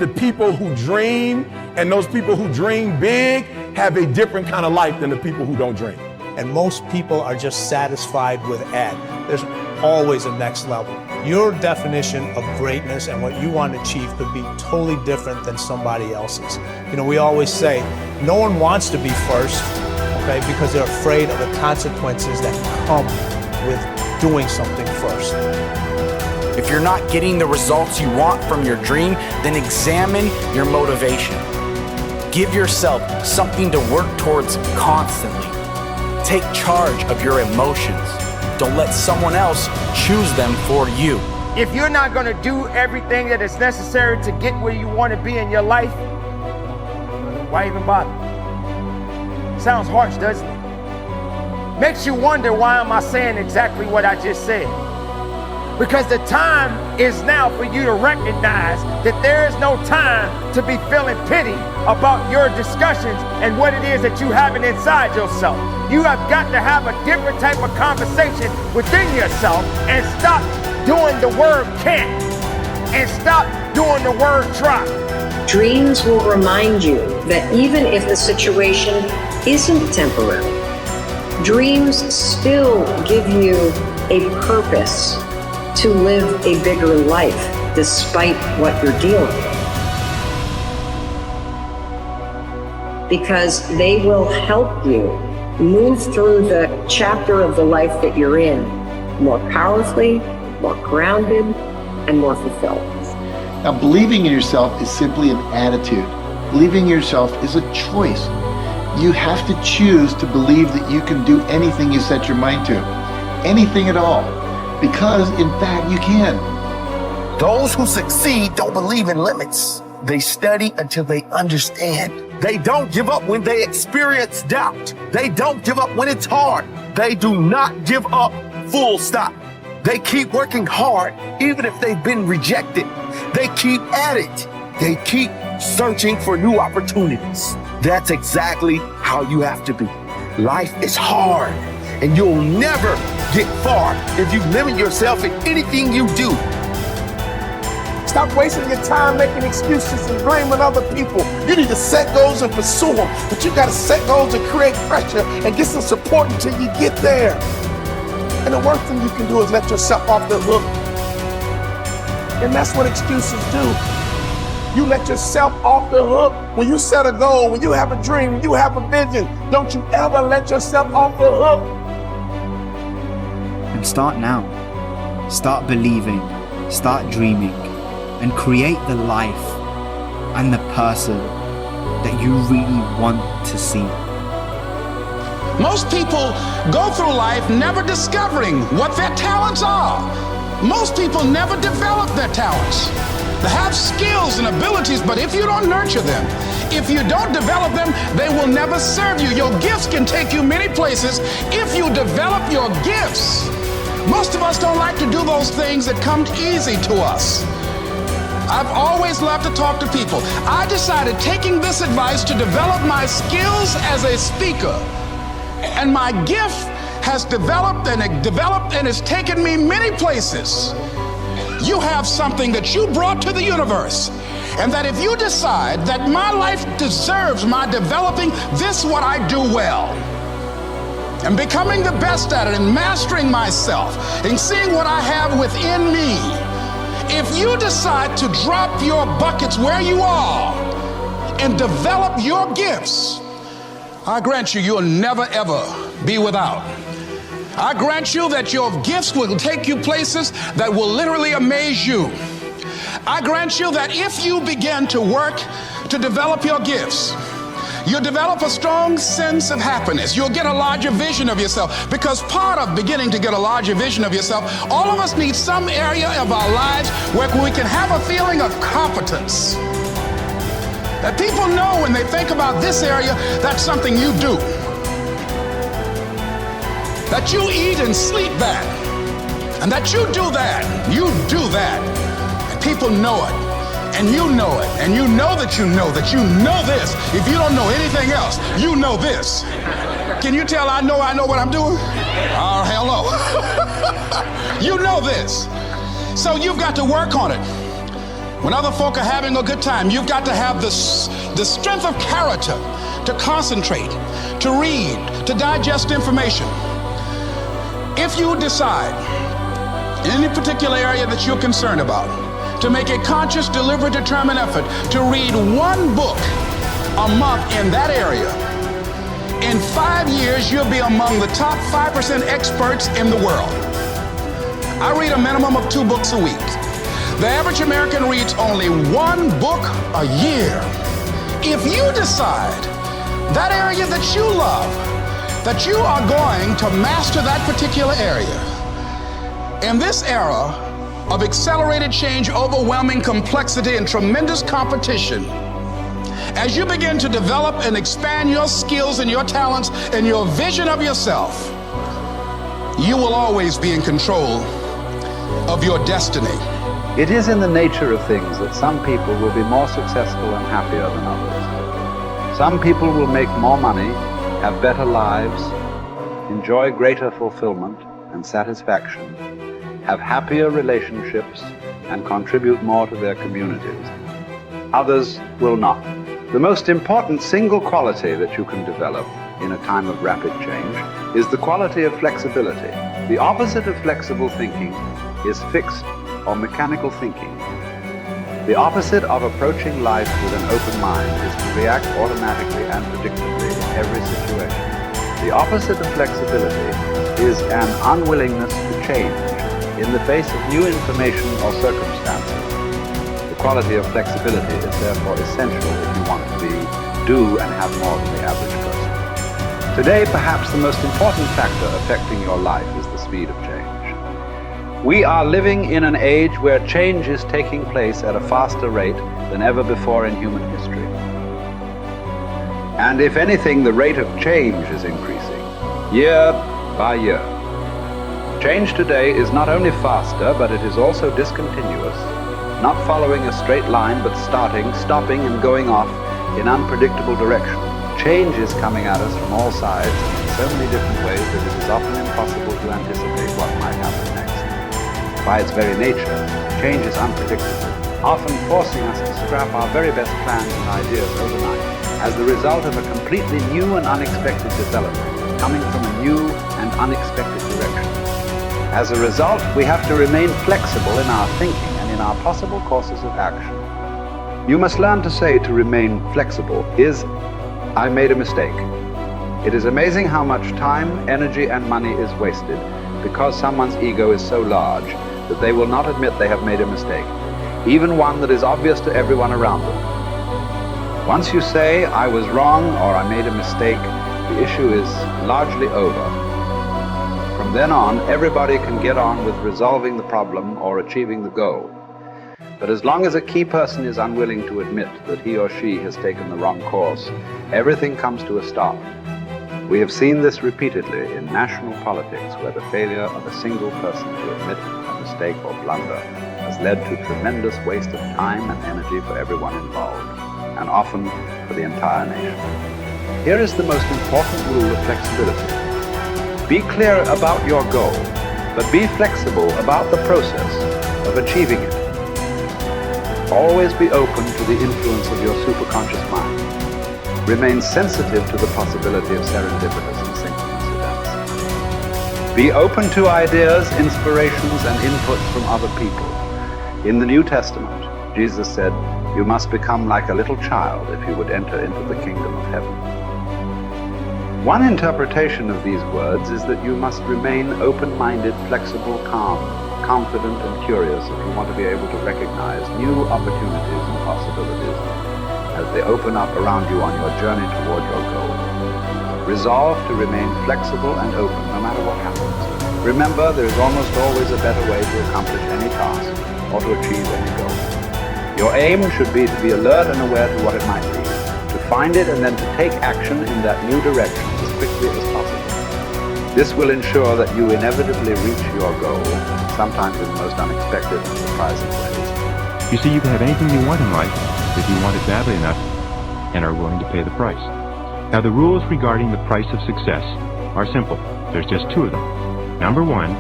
the people who dream and those people who dream big have a different kind of life than the people who don't dream. And most people are just satisfied with Ed. There's always a next level. Your definition of greatness and what you want to achieve could be totally different than somebody else's. You know, we always say, no one wants to be first, okay, because they're afraid of the consequences that come with doing something first. If you're not getting the results you want from your dream, then examine your motivation. Give yourself something to work towards constantly. Take charge of your emotions. Don't let someone else choose them for you. If you're not going to do everything that is necessary to get where you want to be in your life, why even bother? Sounds harsh, doesn't it? Makes you wonder, why am I saying exactly what I just said? Because the time is now for you to recognize that there is no time to be feeling pity about your discussions and what it is that you having inside yourself. You have got to have a different type of conversation within yourself and stop doing the word can't and stop doing the word try. Dreams will remind you that even if the situation isn't temporary, dreams still give you a purpose to live a bigger life despite what you're dealing with. Because they will help you move through the chapter of the life that you're in more powerfully, more grounded, and more fulfilled. Now, believing in yourself is simply an attitude. Believing in yourself is a choice. You have to choose to believe that you can do anything you set your mind to. Anything at all. Because, in fact, you can. Those who succeed don't believe in limits. They study until they understand. They don't give up when they experience doubt. They don't give up when it's hard. They do not give up, full stop. They keep working hard, even if they've been rejected. They keep at it. They keep searching for new opportunities. That's exactly how you have to be. Life is hard, and you'll never get far if you limit yourself in anything you do. Stop wasting your time making excuses and blaming other people. You need to set goals and pursue them, but you gotta set goals and create pressure and get some support until you get there. And the worst thing you can do is let yourself off the hook. And that's what excuses do. You let yourself off the hook. When you set a goal, when you have a dream, when you have a vision, don't you ever let yourself off the hook. And start now. Start believing, start dreaming, and create the life and the person that you really want to see. Most people go through life never discovering what their talents are. Most people never develop their talents. They have skills and abilities, but if you don't nurture them, if you don't develop them, they will never serve you. Your gifts can take you many places if you develop your gifts. Most of us don't like to do those things that come easy to us. I've always loved to talk to people. I decided, taking this advice, to develop my skills as a speaker. And my gift has developed and it's taken me many places. You have something that you brought to the universe. And that if you decide that my life deserves my developing this, what I do well, and becoming the best at it, and mastering myself, and seeing what I have within me, if you decide to drop your buckets where you are and develop your gifts, I grant you, you'll never ever be without. I grant you that your gifts will take you places that will literally amaze you. I grant you that if you begin to work to develop your gifts, you'll develop a strong sense of happiness. You'll get a larger vision of yourself, because part of beginning to get a larger vision of yourself, all of us need some area of our lives where we can have a feeling of competence. That people know when they think about this area, that's something you do. That you eat and sleep that. And that you do that. You do that. And people know it. And you know it, and you know that you know this. If you don't know anything else, you know this. Can you tell I know what I'm doing? Oh, hell no. You know this. So you've got to work on it. When other folk are having a good time, you've got to have the strength of character to concentrate, to read, to digest information. If you decide in any particular area that you're concerned about, to make a conscious, deliberate, determined effort to read one book a month in that area, in 5 years, you'll be among the top 5% experts in the world. I read a minimum of 2 books a week. The average American reads only 1 book a year. If you decide that area that you love, that you are going to master that particular area, in this era of accelerated change, overwhelming complexity, and tremendous competition, as you begin to develop and expand your skills and your talents and your vision of yourself, you will always be in control of your destiny. It is in the nature of things that some people will be more successful and happier than others. Some people will make more money, have better lives, enjoy greater fulfillment and satisfaction, have happier relationships, and contribute more to their communities. Others will not. The most important single quality that you can develop in a time of rapid change is the quality of flexibility. The opposite of flexible thinking is fixed or mechanical thinking. The opposite of approaching life with an open mind is to react automatically and predictably in every situation. The opposite of flexibility is an unwillingness to change in the face of new information or circumstances. The quality of flexibility is therefore essential if you want to do and have more than the average person. Today, perhaps the most important factor affecting your life is the speed of change. We are living in an age where change is taking place at a faster rate than ever before in human history. And if anything, the rate of change is increasing, year by year. Change today is not only faster, but it is also discontinuous, not following a straight line, but starting, stopping, and going off in unpredictable direction. Change is coming at us from all sides in so many different ways that it is often impossible to anticipate what might happen next. By its very nature, change is unpredictable, often forcing us to scrap our very best plans and ideas overnight as the result of a completely new and unexpected development coming from a new and unexpected direction. As a result, we have to remain flexible in our thinking and in our possible courses of action. You must learn to say to remain flexible is, I made a mistake. It is amazing how much time, energy, and money is wasted because someone's ego is so large that they will not admit they have made a mistake, even one that is obvious to everyone around them. Once you say, I was wrong or I made a mistake, the issue is largely over. From then on, everybody can get on with resolving the problem or achieving the goal. But as long as a key person is unwilling to admit that he or she has taken the wrong course, everything comes to a stop. We have seen this repeatedly in national politics, where the failure of a single person to admit a mistake or blunder has led to tremendous waste of time and energy for everyone involved, and often for the entire nation. Here is the most important rule of flexibility. Be clear about your goal, but be flexible about the process of achieving it. Always be open to the influence of your superconscious mind. Remain sensitive to the possibility of serendipitous and synchronous events. Be open to ideas, inspirations, and inputs from other people. In the New Testament, Jesus said, "You must become like a little child if you would enter into the kingdom of heaven." One interpretation of these words is that you must remain open-minded, flexible, calm, confident, and curious if you want to be able to recognize new opportunities and possibilities as they open up around you on your journey toward your goal. Resolve to remain flexible and open no matter what happens. Remember, there is almost always a better way to accomplish any task or to achieve any goal. Your aim should be to be alert and aware to what it might be, to find it and then to take action in that new direction as quickly as possible. This will ensure that you inevitably reach your goal, sometimes in the most unexpected and surprising ways. You see, you can have anything you want in life if you want it badly enough and are willing to pay the price. Now, the rules regarding the price of success are simple. There's just 2 of them. Number 1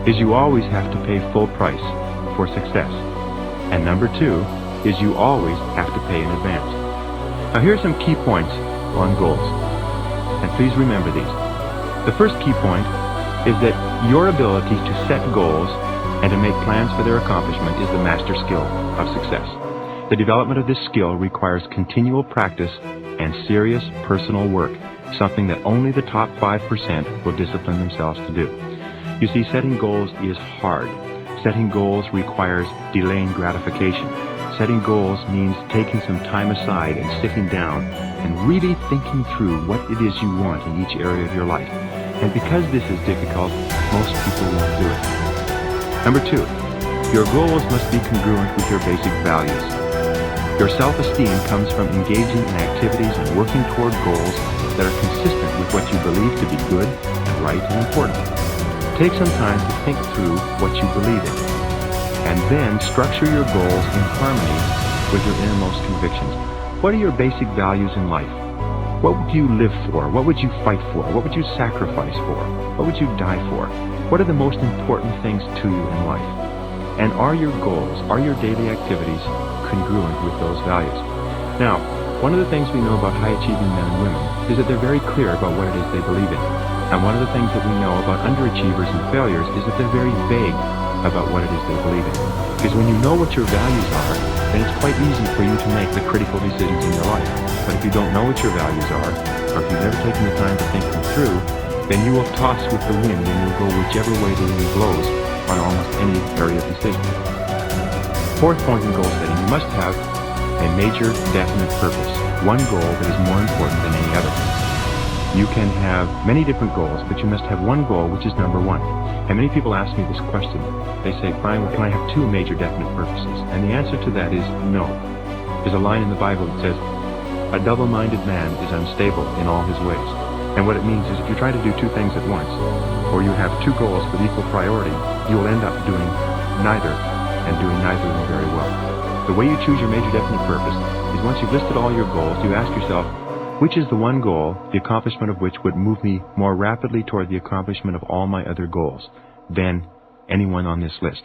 is you always have to pay full price for success. And number 2 is you always have to pay in advance. Now here are some key points on goals, and please remember these. The first key point is that your ability to set goals and to make plans for their accomplishment is the master skill of success. The development of this skill requires continual practice and serious personal work, something that only the top 5% will discipline themselves to do. You see, setting goals is hard. Setting goals requires delaying gratification. Setting goals means taking some time aside and sitting down and really thinking through what it is you want in each area of your life. And because this is difficult, most people won't do it. Number 2, your goals must be congruent with your basic values. Your self-esteem comes from engaging in activities and working toward goals that are consistent with what you believe to be good and right and important. Take some time to think through what you believe in, and then structure your goals in harmony with your innermost convictions. What are your basic values in life? What would you live for? What would you fight for? What would you sacrifice for? What would you die for? What are the most important things to you in life? And are your goals, are your daily activities congruent with those values? Now, one of the things we know about high-achieving men and women is that they're very clear about what it is they believe in. And one of the things that we know about underachievers and failures is that they're very vague about what it is they believe in. Because when you know what your values are, then it's quite easy for you to make the critical decisions in your life. But if you don't know what your values are, or if you've never taken the time to think them through, then you will toss with the wind and you'll go whichever way the wind blows on almost any area of decision. Fourth point in goal setting, you must have a major, definite purpose. One goal that is more important than any other. You can have many different goals, but you must have one goal which is number one. And many people ask me this question. They say, Brian, well, can I have two major definite purposes? And the answer to that is no. There's a line in the Bible that says, a double-minded man is unstable in all his ways. And what it means is if you try to do two things at once, or you have two goals with equal priority, you will end up doing neither, and doing neither of them very well. The way you choose your major definite purpose is once you've listed all your goals, you ask yourself, which is the one goal, the accomplishment of which would move me more rapidly toward the accomplishment of all my other goals than anyone on this list?